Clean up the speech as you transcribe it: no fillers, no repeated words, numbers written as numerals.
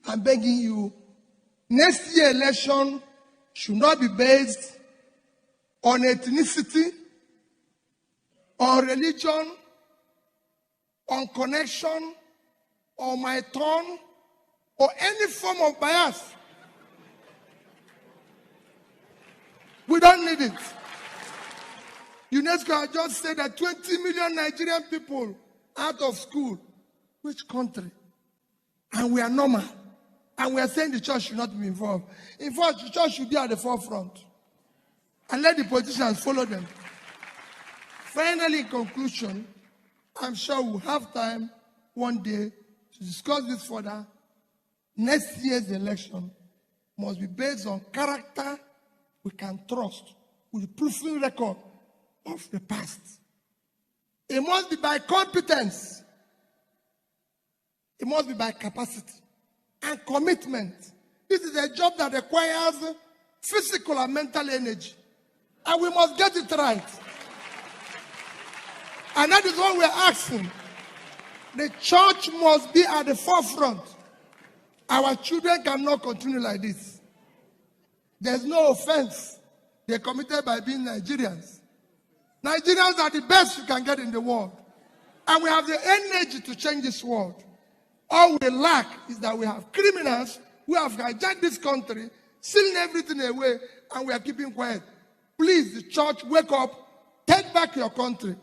I'm begging you, next year election should not be based on ethnicity, on religion, on connection, on my turn, or any form of bias. We don't need it. UNESCO has just said that 20 million Nigerian people out of school. Which country? And we are normal. And we are saying the church should not be involved. In fact, the church should be at the forefront. And let the politicians follow them. Finally, in conclusion, I'm sure we'll have time one day to discuss this further. Next year's election must be based on character we can trust with the proven record of the past. It must be by competence. It must be by capacity and commitment. This is a job that requires physical and mental energy. And we must get it right. And that is what we're asking. The church must be at the forefront. Our children cannot continue like this. There's no offense they're committed by being Nigerians. Nigerians are the best you can get in the world. And we have the energy to change this world. All we lack is that we have criminals who have hijacked this country, stealing everything away, and we are keeping quiet. Please, the church, wake up, take back your country.